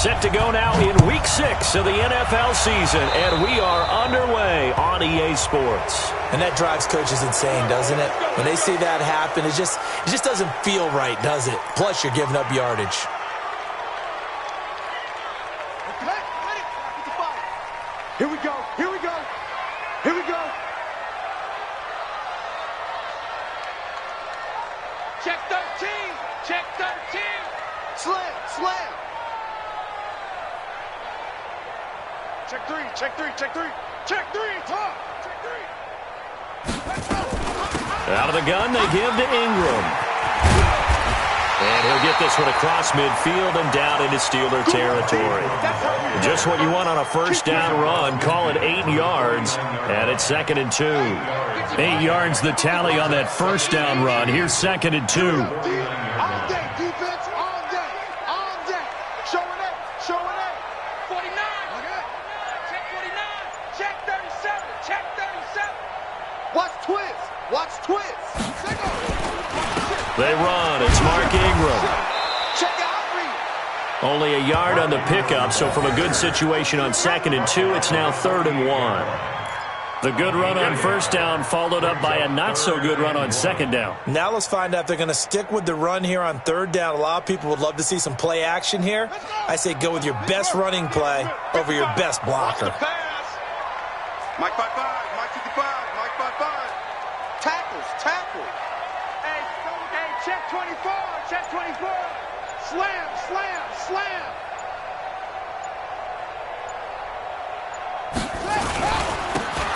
Set to go now in Week 6 of the NFL season, and we are underway on EA Sports. And that drives coaches insane, doesn't it? When they see that happen, it just doesn't feel right, does it? Plus, you're giving up yardage. Here we go, here we go, here we go. Check 13, check 13. Slam, slam. Check three, check three, check three, check three, top, check three. Out of the gun, they give to Ingram. And he'll get this one across midfield and down into Steeler territory. Just what you want on a first down run. Call it 8 yards, and it's 2nd and 2. 8 yards the tally on that first down run. Here's 2nd and 2. All day, defense, all day, all day. Showing it, showing it. 49, check 49, check 37, check 37. Watch twist, watch twist. They run. It's Mark Ingram. Check out read. Only a yard on the pickup, so from a good situation on 2nd and 2, it's now 3rd and 1. The good run on first down followed up by a not-so-good run on 2nd down. Now let's find out if they're going to stick with the run here on 3rd down. A lot of people would love to see some play action here. I say go with your best running play over your best blocker. Mike 5-5, Mike 55, Mike 5-5. Tackles, tackle. Hey, check 24, check 24. Slam, slam, slam.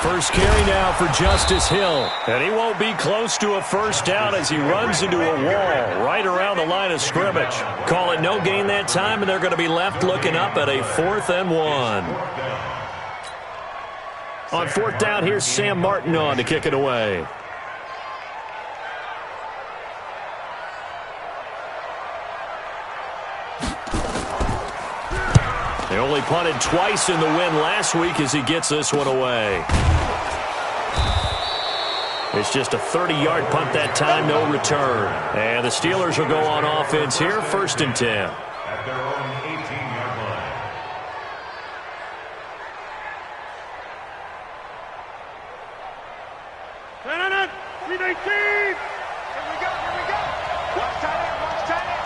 First carry now for Justice Hill. And he won't be close to a first down as he runs into a wall right around the line of scrimmage. Call it no gain that time, and they're going to be left looking up at a 4th and 1. On 4th down, here's Sam Martin on to kick it away. They only punted twice in the win last week as he gets this one away. It's just a 30-yard punt that time, no return. And the Steelers will go on offense here, 1st and 10. At their own 18-yard line. Here we go, here we go. Watch tight end, watch tight end.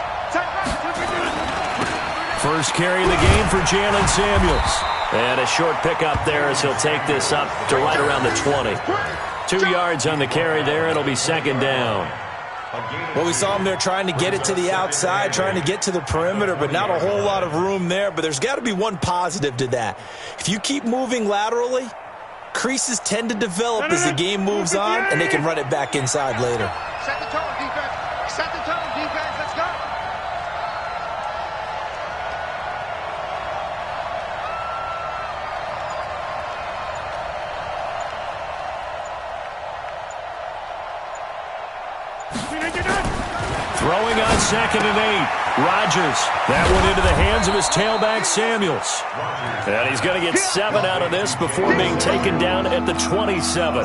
First carry of the game for Jalen Samuels. And a short pickup there as he'll take this up to right around the 20. 2 yards on the carry there. It'll be 2nd down. Well, we saw him there trying to get it to the outside, trying to get to the perimeter, but not a whole lot of room there. But there's got to be one positive to that. If you keep moving laterally, creases tend to develop as the game moves on, and they can run it back inside later. Set the tone, defense. Set the tone, defense. Let's go. Throwing on 2nd and 8. Rodgers. That one into the hands of his tailback, Samuels. And he's going to get 7 out of this before being taken down at the 27.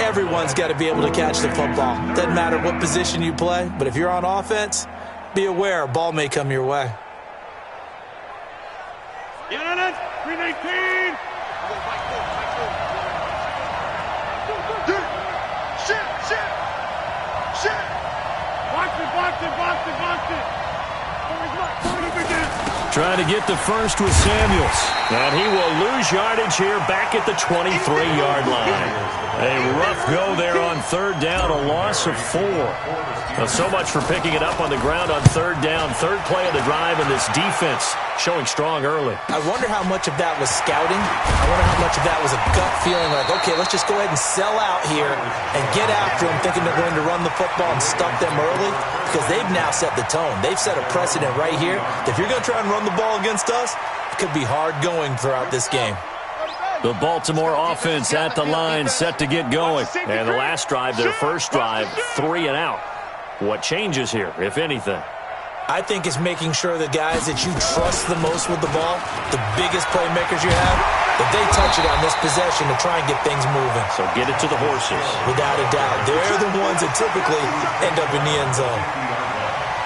Everyone's got to be able to catch the football. Doesn't matter what position you play, but if you're on offense, be aware a ball may come your way. 319. Shit. Box it. Trying to get the first with Samuels. And he will lose yardage here back at the 23-yard line. A rough go there on 3rd down, a loss of 4. Well, so much for picking it up on the ground on 3rd down. 3rd play of the drive, and this defense showing strong early. I wonder how much of that was scouting. I wonder how much of that was a gut feeling like, okay, let's just go ahead and sell out here and get after them, thinking they're going to run the football and stuff them early, because they've now set the tone. They've set a precedent right here. If you're going to try and run the ball against us, it could be hard going throughout this game. The Baltimore offense at the line, set to get going. And the last drive, their first drive, 3 and out. What changes here, if anything? I think it's making sure the guys that you trust the most with the ball, the biggest playmakers you have, that they touch it on this possession to try and get things moving. So get it to the horses. Without a doubt. They're the ones that typically end up in the end zone.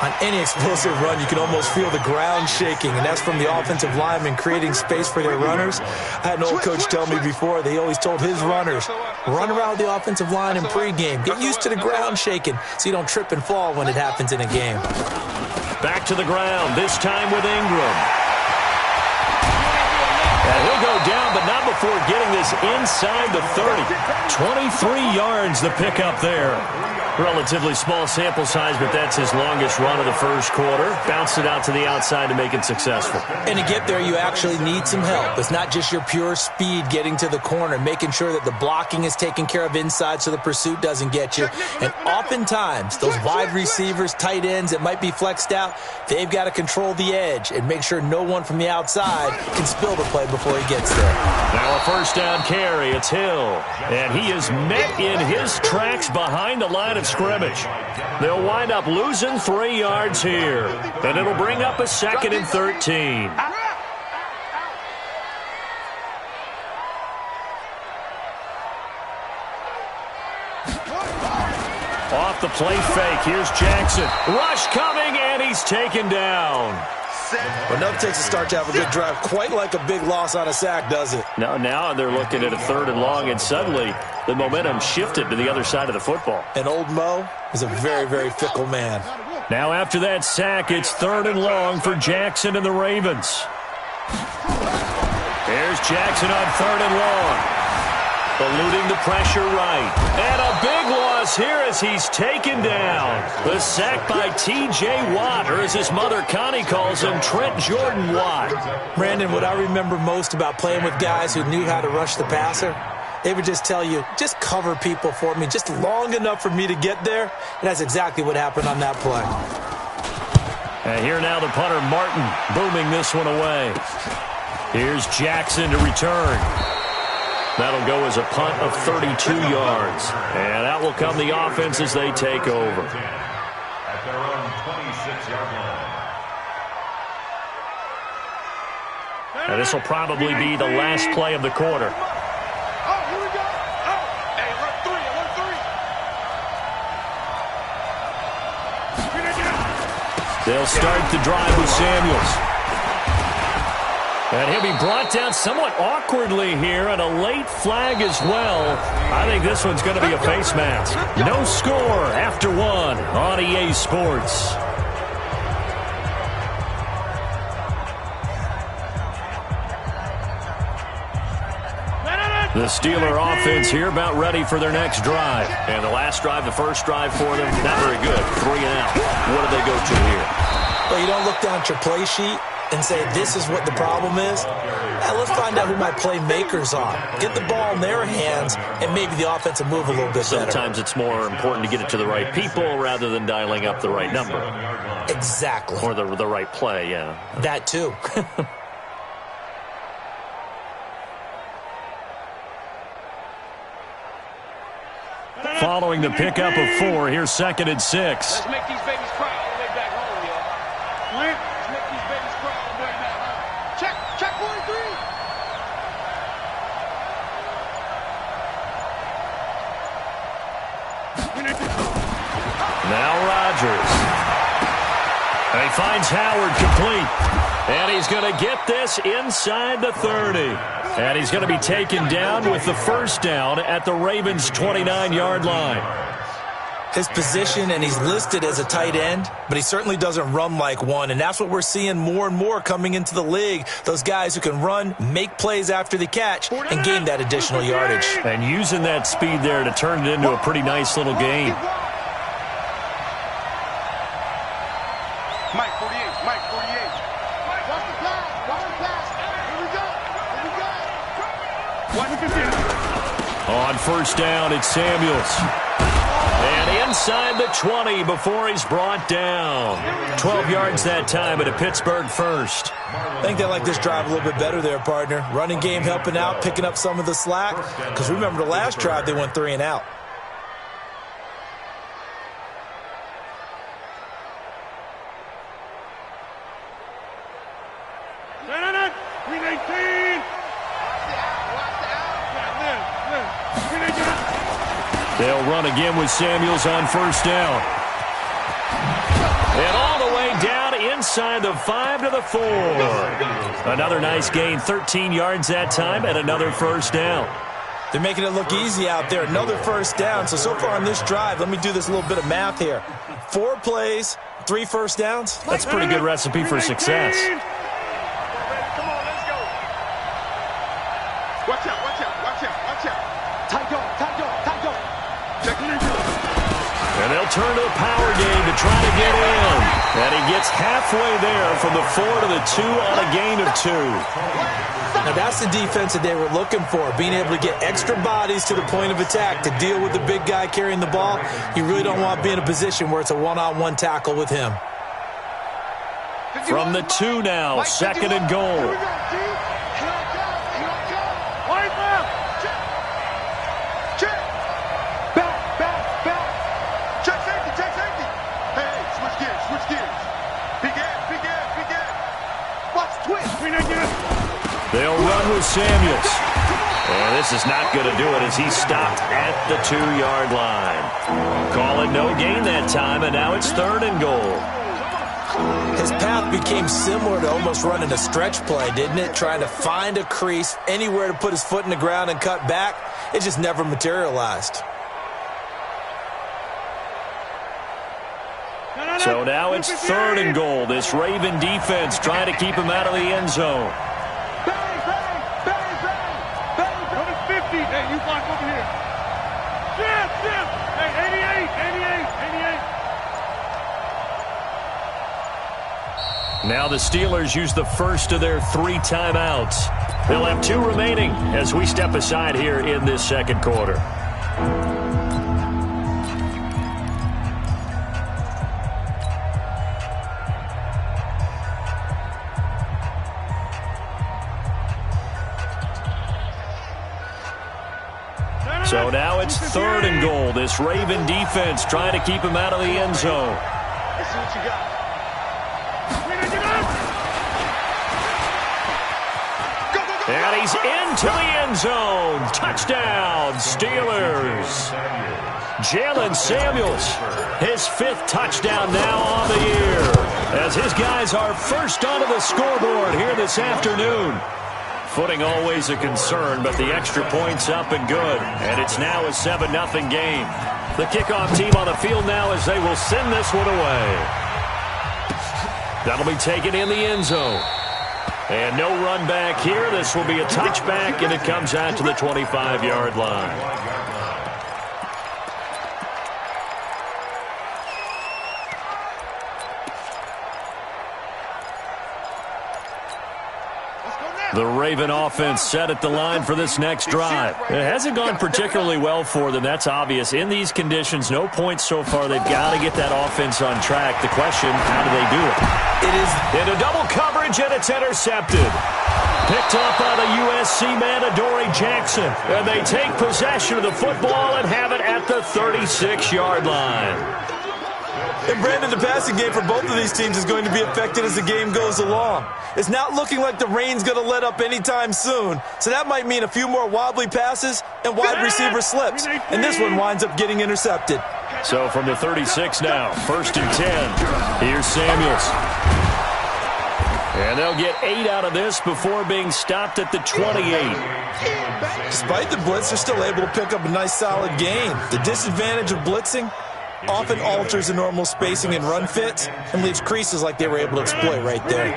On any explosive run, you can almost feel the ground shaking, and that's from the offensive linemen creating space for their runners. I had an old coach tell me before, they always told his runners, run around the offensive line in pregame. Get used to the ground shaking so you don't trip and fall when it happens in a game. Back to the ground, this time with Ingram. And he'll go down, but not before getting this inside the 30. 23 yards the pickup there. Relatively small sample size, but that's his longest run of the first quarter. Bounced it out to the outside to make it successful. And to get there, you actually need some help. It's not just your pure speed getting to the corner, making sure that the blocking is taken care of inside so the pursuit doesn't get you. And oftentimes, those wide receivers, tight ends that might be flexed out, they've got to control the edge and make sure no one from the outside can spill the play before he gets there. Now a first down carry. It's Hill. And he is met in his tracks behind the line of scrimmage. They'll wind up losing 3 yards here. And it'll bring up a 2nd and 13. Off the play fake. Here's Jackson. Rush coming, and he's taken down. Well, nothing takes a start to have a good drive, quite like a big loss on a sack, does it? No, now they're looking at a 3rd and long, and suddenly the momentum shifted to the other side of the football. And old Mo is a very, very fickle man. Now after that sack, it's 3rd and long for Jackson and the Ravens. Here's Jackson on 3rd and long. Eluding the pressure right. And a big loss here as he's taken down. The sack by T.J. Watt, or as his mother Connie calls him, Trent Jordan Watt. Brandon, what I remember most about playing with guys who knew how to rush the passer, they would just tell you, just cover people for me, just long enough for me to get there. And that's exactly what happened on that play. And here now the punter, Martin, booming this one away. Here's Jackson to return. That'll go as a punt of 32 yards. And out will come the offense as they take over. At their own 26-yard line. And this will probably be the last play of the quarter. Oh, here we go. Oh, hey, alert 3, alert 3. They'll start the drive with Samuels. And he'll be brought down somewhat awkwardly here, and a late flag as well. I think this one's going to be a face mask. No score after 1 on EA Sports. The Steeler offense here about ready for their next drive. And the last drive, the first drive for them, not very good. 3 and out. What do they go to here? Well, you don't look down at your play sheet and say, this is what the problem is. Now, let's find out who my playmakers are. Get the ball in their hands, and maybe the offense will move a little bit better. Sometimes it's more important to get it to the right people rather than dialing up the right number. Exactly. Or the right play, yeah. That, too. Following the pickup of 4, here's 2nd and 6. Let's make these babies cry all the way back home, y'all. Let's make these babies cry all the way back home. Check 43. Now Rodgers. And he finds Howard complete. And he's going to get this inside the 30. And he's going to be taken down with the first down at the Ravens' 29-yard line. His position, and he's listed as a tight end, but he certainly doesn't run like one, and that's what we're seeing more and more coming into the league. Those guys who can run, make plays after the catch, and gain that additional yardage. And using that speed there to turn it into a pretty nice little game. Mike 48. Watch the pass. Here we go. On first down, it's Samuels. And inside the 20 before he's brought down. 12 yards that time at a Pittsburgh first. I think they like this drive a little bit better there, partner. Running game helping out, picking up some of the slack. Because remember the last drive, they went 3 and out. They'll run again with Samuels on first down. And all inside the 5 to the 4. Another nice gain, 13 yards that time, and another first down. They're making it look easy out there. Another first down. So far on this drive, let me do this little bit of math here. 4 plays, 3 first downs. That's a pretty good recipe for success. Come on, let's go. Watch out, watch out, watch out, watch out. Tight go, tight go, tight go. Check it in. And they'll turn to the power game to try to get in. And he gets halfway there from the 4 to the 2 on a gain of 2. Now that's the defense that they were looking for, being able to get extra bodies to the point of attack to deal with the big guy carrying the ball. You really don't want to be in a position where it's a one-on-one tackle with him. From the 2 now, 2nd and goal. Here we go, G. Here I come, here I come. Wide left. Check. Check. Back, back, back. Check safety, check safety. Hey, switch gears, switch gears. Big ass, big ass, big ass. Watch twist. They'll run with Samuels. And this is not going to do it as he stopped at the 2-yard line. Call it no gain that time, and now it's 3rd and goal. His path became similar to almost running a stretch play, didn't it? Trying to find a crease, anywhere to put his foot in the ground and cut back. It just never materialized. So now it's 3rd and goal. This Raven defense trying to keep him out of the end zone. Bang, bang, bang, bang, bang, bang. Number 50. Hey, you block over here. Jim, Jim. Hey, 88, 88, 88. Now the Steelers use the first of their 3 timeouts. They'll have 2 remaining as we step aside here in this second quarter. So now it's 3rd and goal. This Raven defense trying to keep him out of the end zone. Let's see what you got. And he's into the end zone. Touchdown, Steelers. Jalen Samuels, his 5th touchdown now on the year, as his guys are first onto the scoreboard here this afternoon. Footing always a concern, but the extra point's up and good. And it's now a 7-0 game. The kickoff team on the field now as they will send this one away. That'll be taken in the end zone. And no run back here. This will be a touchback, and it comes out to the 25-yard line. The Raven offense set at the line for this next drive. It hasn't gone particularly well for them. That's obvious. In these conditions, no points so far. They've got to get that offense on track. The question, how do they do it? It is into double coverage, and it's intercepted. Picked up by the USC man, Adoree Jackson. And they take possession of the football and have it at the 36-yard line. And Brandon, the passing game for both of these teams is going to be affected as the game goes along. It's not looking like the rain's going to let up anytime soon, so that might mean a few more wobbly passes and wide receiver slips, and this one winds up getting intercepted. So from the 36 now, 1st and 10. Here's Samuels. And they'll get 8 out of this before being stopped at the 28. Despite the blitz, they're still able to pick up a nice solid gain. The disadvantage of blitzing often alters the normal spacing and run fits and leaves creases like they were able to exploit right there.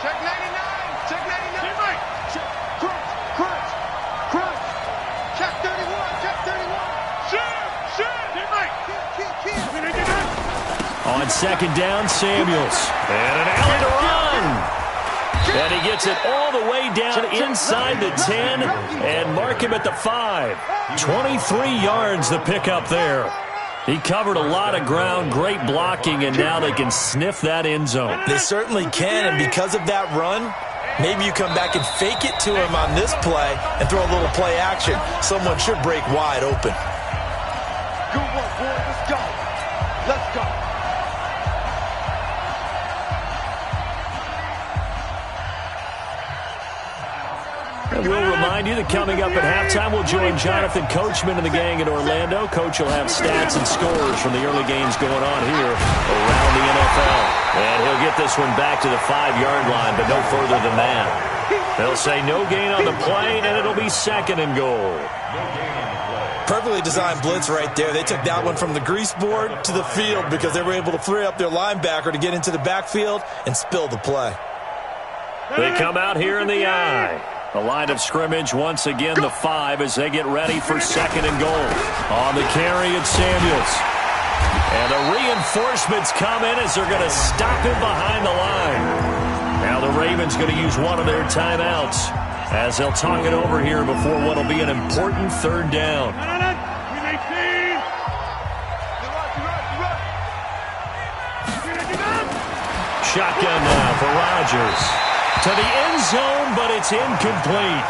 Check 99. Check 99. Check crunch. Check 31. Check 31. On 2nd down, Samuels. And an alley to run. And he gets it all the way down inside the 10 and mark him at the 5. 23 yards the pickup there. He covered a lot of ground, great blocking, and now they can sniff that end zone. They certainly can, and because of that run, maybe you come back and fake it to him on this play and throw a little play action. Someone should break wide open. Good work, boy. Let's go. Let's go. And we'll remind remind you that coming up at halftime, we'll join Jonathan Coachman and the gang in Orlando. Coach will have stats and scores from the early games going on here around the NFL. And he'll get this one back to the 5-yard line, but no further than that. They'll say no gain on the play, and it'll be 2nd and goal. Perfectly designed blitz right there. They took that one from the grease board to the field because they were able to free up their linebacker to get into the backfield and spill the play. They come out here in the I. The line of scrimmage once again the 5 as they get ready for 2nd and goal. On the carry, it's Samuels. And the reinforcements come in as they're going to stop him behind the line. Now the Ravens going to use one of their timeouts as they'll talk it over here before what will be an important 3rd down. Shotgun now for Rodgers. To the end zone, but it's incomplete.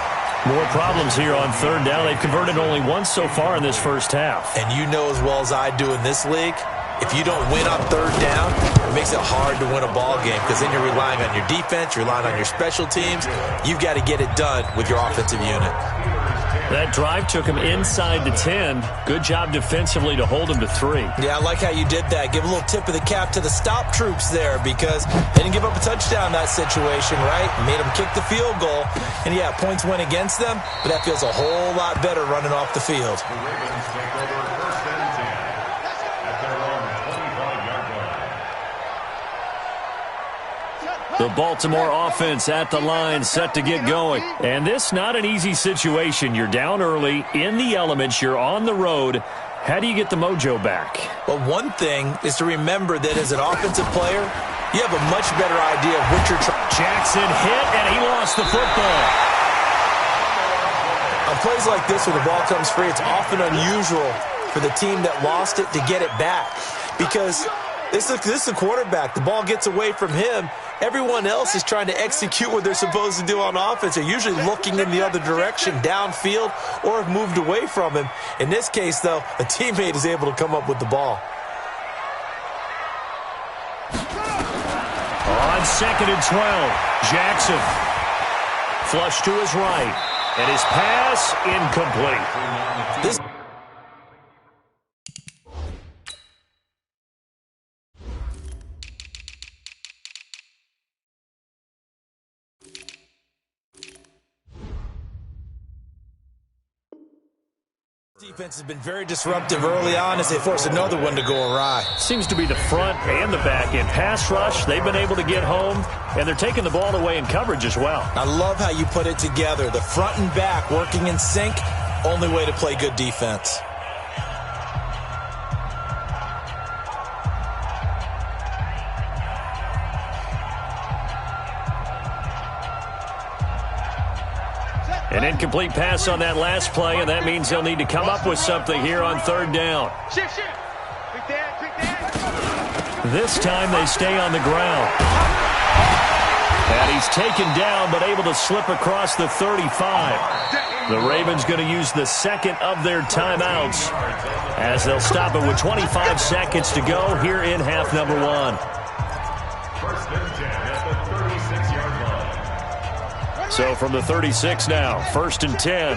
More problems here on 3rd down. They've converted only once so far in this first half. And you know as well as I do in this league, if you don't win on 3rd down, it makes it hard to win a ball game because then you're relying on your defense, you're relying on your special teams. You've got to get it done with your offensive unit. That drive took him inside the 10. Good job defensively to hold him to 3. Yeah, I like how you did that. Give a little tip of the cap to the stop troops there because they didn't give up a touchdown in that situation, right? Made them kick the field goal. And, yeah, points went against them, but that feels a whole lot better running off the field. The Ravens take over 1st and 10 at their own 25-yard line. The Baltimore offense at the line, set to get going. And this not an easy situation. You're down early, in the elements, you're on the road. How do you get the mojo back? Well, one thing is to remember that as an offensive player, you have a much better idea of what you're trying. Jackson hit, and he lost the football. On plays like this, when the ball comes free, it's often unusual for the team that lost it to get it back because this is a quarterback. The ball gets away from him. Everyone else is trying to execute what they're supposed to do on offense. They're usually looking in the other direction, downfield, or have moved away from him. In this case, though, a teammate is able to come up with the ball. On 2nd and 12, Jackson. Flush to his right. And his pass incomplete. This defense has been very disruptive early on as they force another one to go awry. Seems to be the front and the back end. Pass rush, they've been able to get home, and they're taking the ball away in coverage as well. I love how you put it together. The front and back working in sync, only way to play good defense. An incomplete pass on that last play, and that means they'll need to come up with something here on 3rd down. This time they stay on the ground. And he's taken down, but able to slip across the 35. The Ravens going to use the 2nd of their timeouts as they'll stop it with 25 seconds to go here in half number 1. 1st and 10 at the 36-yard line. So from the 36 now, 1st and 10.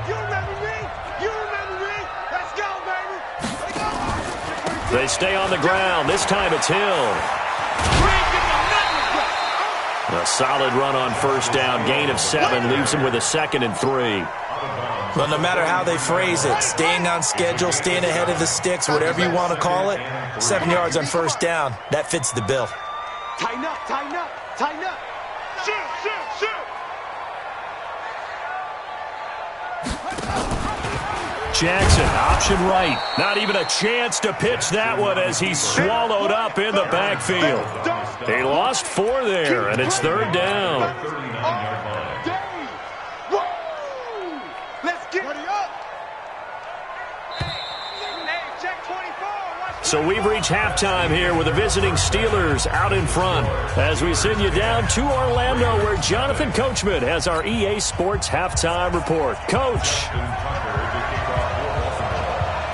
You remember me? You remember me? Let's go, baby. Let's go. They stay on the ground. This time it's Hill. A solid run on 1st down. Gain of 7 leaves him with a 2nd and 3. Well, no matter how they phrase it, staying on schedule, staying ahead of the sticks, whatever you want to call it, 7 yards on 1st down, that fits the bill. Tighten up, tighten up, tighten up. Shoot, shoot, shoot. Jackson, option right. Not even a chance to pitch that one as he's swallowed up in the backfield. They lost 4 there, and it's 3rd down. 39-yard line. Let's get it up. Check 24. So we've reached halftime here with the visiting Steelers out in front as we send you down to Orlando where Jonathan Coachman has our EA Sports halftime report. Coach.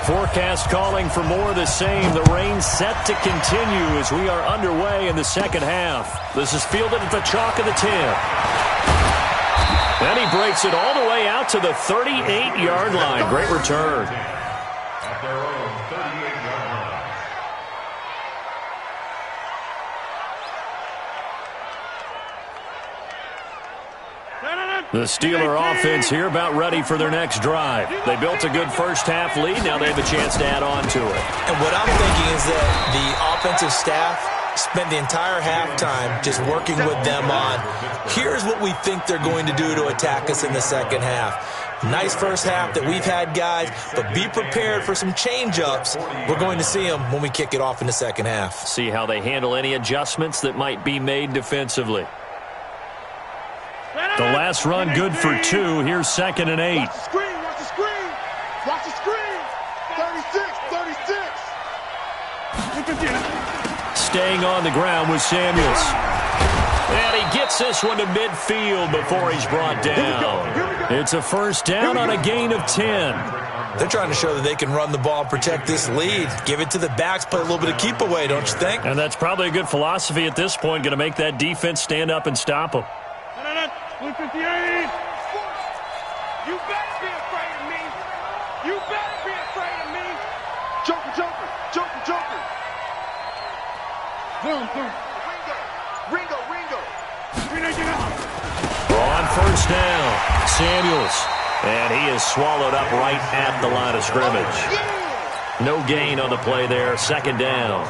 Forecast calling for more of the same. The rain set to continue as we are underway in the 2nd half. This is fielded at the chalk of the 10. And he breaks it all the way out to the 38-yard line. Great return. At their own 38-yard line. The Steeler offense here about ready for their next drive. They built a good first-half lead. Now they have a chance to add on to it. And what I'm thinking is that the offensive staff spent the entire halftime just working with them on, here's what we think they're going to do to attack us in the second half. Nice first half that we've had, guys, but be prepared for some change-ups. We're going to see them when we kick it off in the second half. See how they handle any adjustments that might be made defensively. The last run good for 2. Here's 2nd and 8. Watch the screen, watch the screen. Watch the screen. 36. Staying on the ground with Samuels. And he gets this one to midfield before he's brought down. It's a first down on a gain of 10. They're trying to show that they can run the ball and protect this lead. Give it to the backs, play a little bit of keep away, don't you think? And that's probably a good philosophy at this point, going to make that defense stand up and stop them. 58. You better be afraid of me. You better be afraid of me. Joker, Joker, Joker, Joker. Ringo, Ringo, Ringo. On first down, Samuels. And he is swallowed up right at the line of scrimmage. No gain on the play there, 2nd down.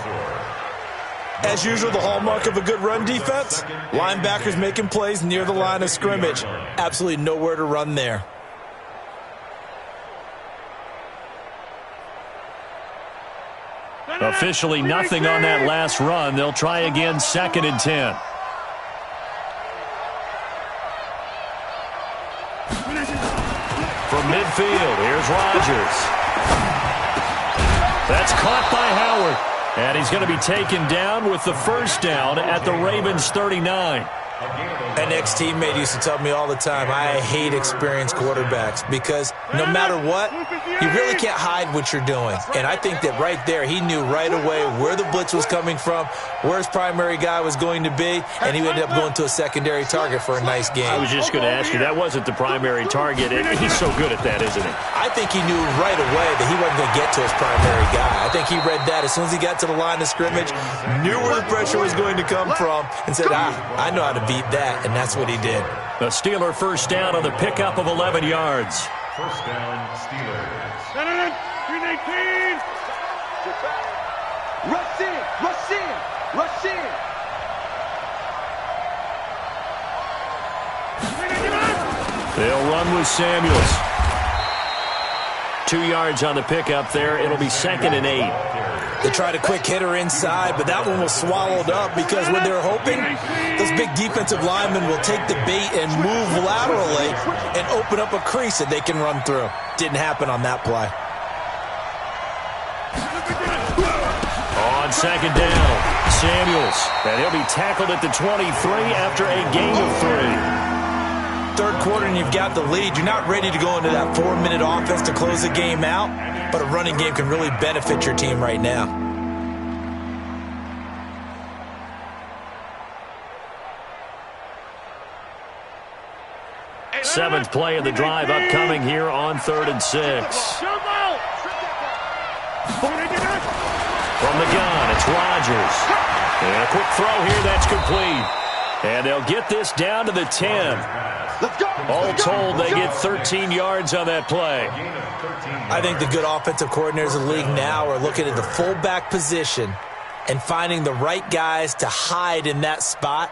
As usual, the hallmark of a good run defense, linebackers making plays near the line of scrimmage. Absolutely nowhere to run there. Officially nothing on that last run. They'll try again, 2nd and 10. From midfield, here's Rodgers. That's caught by Howard. And he's going to be taken down with the first down at the Ravens' 39. An ex-teammate used to tell me all the time, I hate experienced quarterbacks because no matter what, you really can't hide what you're doing. And I think that right there, he knew right away where the blitz was coming from, where his primary guy was going to be, and he ended up going to a secondary target for a nice game. I was just going to ask you, that wasn't the primary target. He's so good at that, isn't he? I think he knew right away that he wasn't going to get to his primary guy. I think he read that as soon as he got to the line of scrimmage, knew where the pressure was going to come from, and said, I know how to beat that, and that's what he did. The Steeler first down on the pickup of 11 yards. First down, Steelers. 319. Rush in, rush in, rush in. They'll run with Samuels. 2 yards on the pickup there. It'll be 2nd and 8. They tried a quick hitter inside, but that one was swallowed up because what they're hoping, those big defensive linemen will take the bait and move laterally and open up a crease that they can run through. Didn't happen on that play. On 2nd down, Samuels. And he'll be tackled at the 23 after a gain of 3. Third quarter and you've got the lead. You're not ready to go into that 4-minute offense to close the game out, but a running game can really benefit your team right now. Seventh play of the drive upcoming here on 3rd and 6. From the gun, it's Rodgers. And a quick throw here, that's complete. And they'll get this down to the 10. All told, they get 13 yards on that play. I think the good offensive coordinators in the league now are looking at the fullback position and finding the right guys to hide in that spot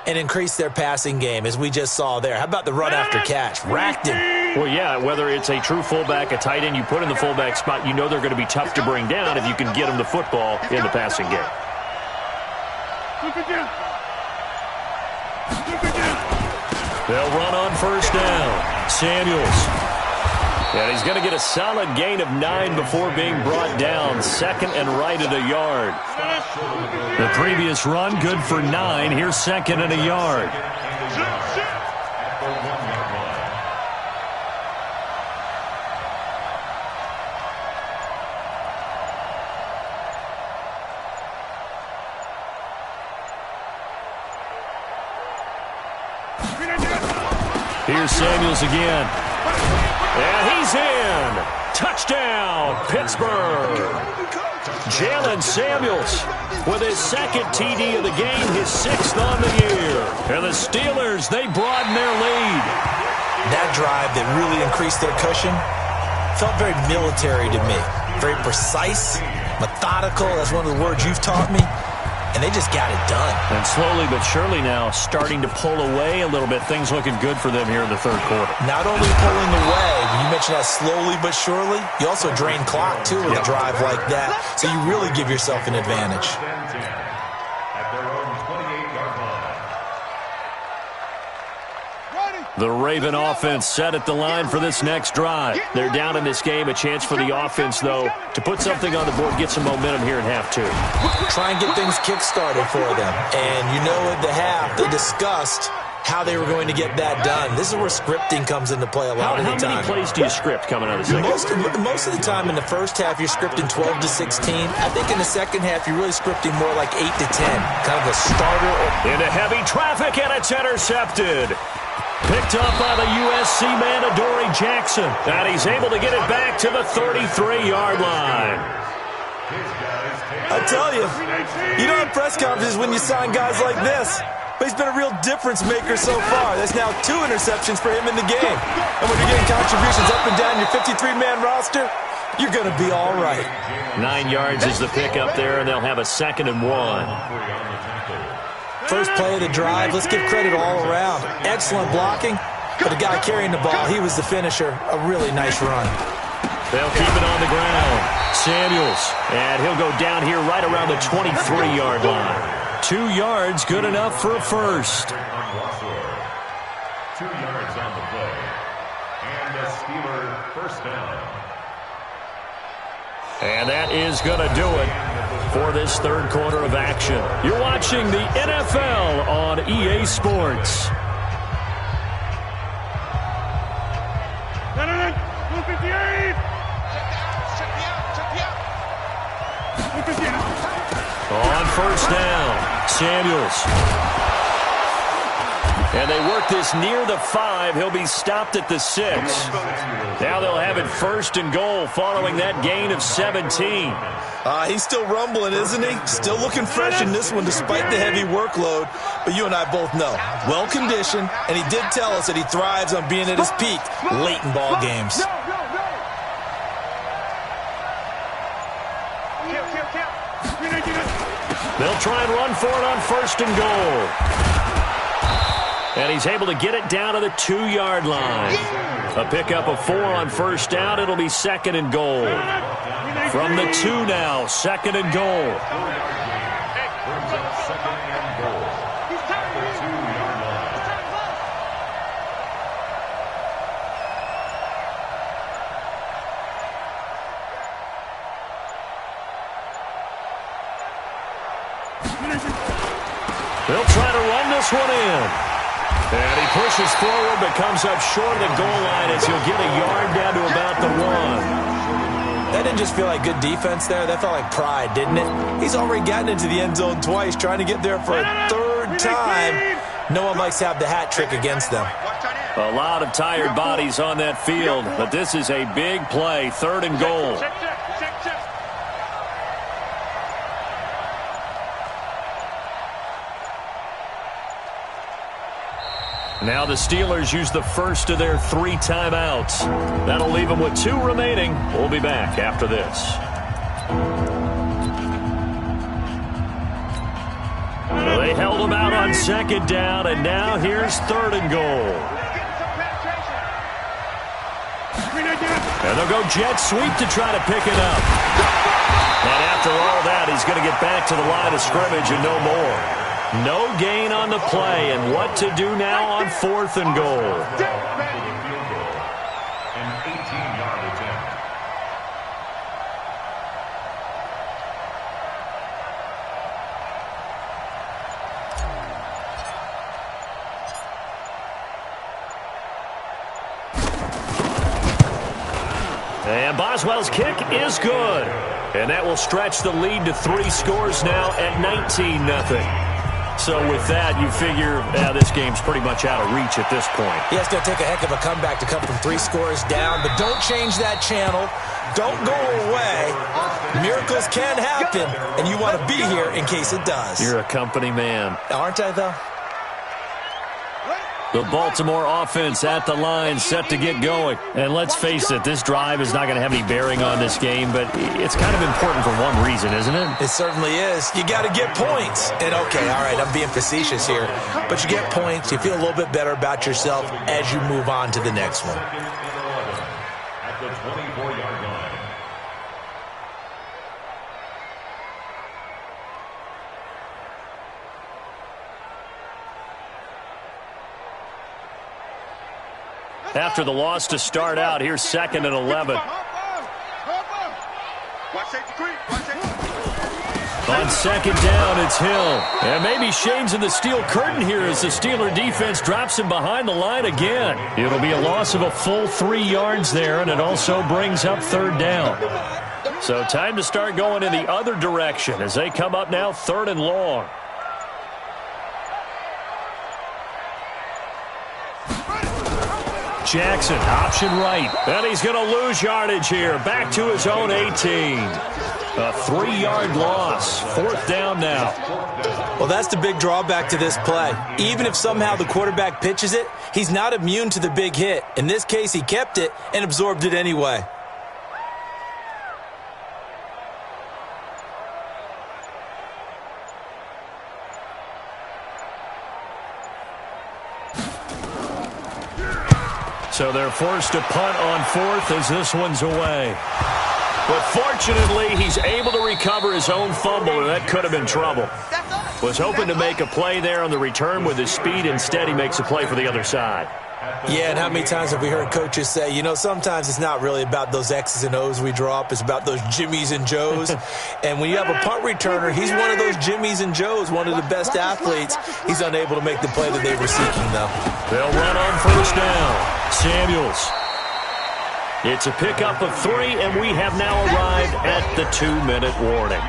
and increase their passing game, as we just saw there. How about the run after catch? Racked him. Well, yeah, whether it's a true fullback, a tight end you put in the fullback spot, you know they're going to be tough to bring down if you can get them the football in the passing game. They'll run on first down. Samuels. And he's going to get a solid gain of 9 before being brought down. 2nd and right at a yard. The previous run, good for 9. Here's 2nd and a yard. Here's Samuels again. And he's in. Touchdown, Pittsburgh. Jalen Samuels with his second TD of the game, his 6th on the year. And the Steelers, they broaden their lead. That drive that really increased their cushion felt very military to me. Very precise, methodical. That's one of the words you've taught me. And they just got it done. And slowly but surely now starting to pull away a little bit. Things looking good for them here in the third quarter. Not only pulling away, you mentioned that slowly but surely, you also drain clock, too, with a drive like that. So you really give yourself an advantage. At their own 28-yard line. The Raven offense set at the line for this next drive. They're down in this game. A chance for the offense, though, to put something on the board, get some momentum here in half two. Try and get things kick-started for them. And you know at the half, they discussed how they were going to get that done. This is where scripting comes into play a lot of the time. How many plays do you script coming out of the second? Most of the time in the first half, you're scripting 12 to 16. I think in the second half, you're really scripting more like 8 to 10. Kind of a starter. Into heavy traffic, and it's intercepted. Picked up by the USC man, Adoree Jackson. And he's able to get it back to the 33-yard line. I tell you, you don't have press conferences when you sign guys like this. But he's been a real difference maker so far. There's now 2 interceptions for him in the game. And when you're getting contributions up and down your 53-man roster, you're going to be all right. 9 yards is the pickup there, and they'll have a 2nd and 1. First play of the drive, let's give credit all around. Excellent blocking, but the guy carrying the ball, he was the finisher. A really nice run. They'll keep it on the ground. Samuels, and he'll go down here right around the 23-yard line. 2 yards, good enough for a first. 2 yards on the play. And a Steeler first down. And that is going to do it for this third quarter of action. You're watching the NFL on EA Sports. On first down, Samuels. And they work this near the 5. He'll be stopped at the 6. Now they'll have it 1st and goal following that gain of 17. He's still rumbling, isn't he? Still looking fresh in this one despite the heavy workload. But you and I both know, well-conditioned, and he did tell us that he thrives on being at his peak late in ball games. They'll try and run for it on 1st and goal. And he's able to get it down to the 2-yard line. A pickup of 4 on 1st down. It'll be 2nd and goal. From the 2 now, 2nd and goal. They'll try to run this one in. And he pushes forward, but comes up short of the goal line as he'll get a yard down to about the 1. That didn't just feel like good defense there. That felt like pride, didn't it? He's already gotten into the end zone twice, trying to get there for a 3rd time. No one likes to have the hat trick against them. A lot of tired bodies on that field, but this is a big play, 3rd and goal. Now the Steelers use the first of their 3 timeouts. That'll leave them with 2 remaining. We'll be back after this. They held them out on 2nd down, and now here's 3rd and goal. And they'll go jet sweep to try to pick it up. And after all that, he's going to get back to the line of scrimmage and no more. No gain on the play, and what to do now on 4th and goal. An 18-yard attempt. And Boswell's kick is good. And that will stretch the lead to 3 scores now at 19-0. So with that, you figure this game's pretty much out of reach at this point. Yeah, it's going to take a heck of a comeback to come from 3 scores down, but don't change that channel. Don't go away. Miracles can happen, and you want to be here in case it does. You're a company man. Aren't I, though? The Baltimore offense at the line, set to get going. And let's face it, this drive is not going to have any bearing on this game, but it's kind of important for one reason, isn't it? It certainly is. You got to get points. And, okay, all right, I'm being facetious here. But you get points, you feel a little bit better about yourself as you move on to the next one. At the 24-yard line. After the loss to start out, here's 2nd and 11. On 2nd down, it's Hill. And maybe Shane's in the steel curtain here as the Steeler defense drops him behind the line again. It'll be a loss of a full 3 yards there, and it also brings up 3rd down. So time to start going in the other direction as they come up now 3rd and long. Jackson, option right. And he's going to lose yardage here. Back to his own 18. A 3-yard loss. 4th down now. Well, that's the big drawback to this play. Even if somehow the quarterback pitches it, he's not immune to the big hit. In this case, he kept it and absorbed it anyway. So they're forced to punt on 4th as this one's away. But fortunately, he's able to recover his own fumble, and that could have been trouble. Was hoping to make a play there on the return with his speed. Instead, he makes a play for the other side. Yeah, and how many times have we heard coaches say, you know, sometimes it's not really about those X's and O's we drop. It's about those Jimmies and Joes. And when you have a punt returner, he's one of those Jimmies and Joes, one of the best athletes. He's unable to make the play that they were seeking, though. They'll run on 1st down. Samuels. It's a pickup of 3, and we have now arrived at the 2-minute warning.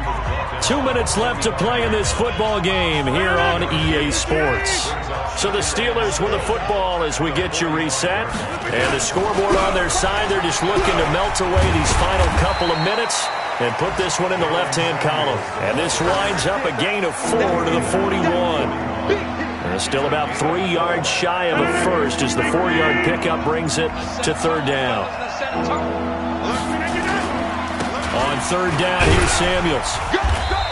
2 minutes left to play in this football game here on EA Sports. So the Steelers with the football as we get you reset. And the scoreboard on their side, they're just looking to melt away these final couple of minutes and put this one in the left-hand column. And this winds up a gain of 4 to the 41. Still about 3 yards shy of a first as the 4-yard pickup brings it to 3rd down. On 3rd down, here's Samuels.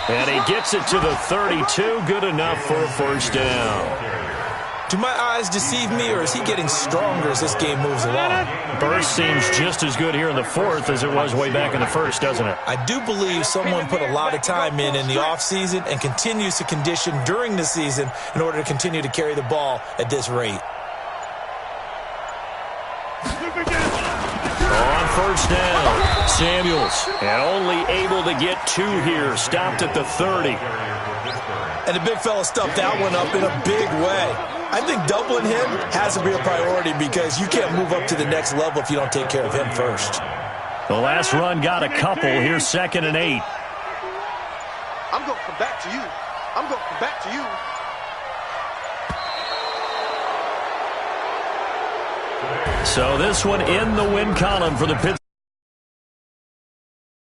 And he gets it to the 32. Good enough for a 1st down. Do my eyes deceive me, or is he getting stronger as this game moves along? Burst seems just as good here in the 4th as it was way back in the 1st, doesn't it? I do believe someone put a lot of time in the offseason and continues to condition during the season in order to continue to carry the ball at this rate. On 1st down, Samuels, and only able to get 2 here, stopped at the 30. And the big fella stuffed that one up in a big way. I think doubling him has to be a priority because you can't move up to the next level if you don't take care of him first. The last run got a couple. Here's 2nd and 8. I'm going to come back to you. I'm going to come back to you. So this one in the win column for the Pittsburgh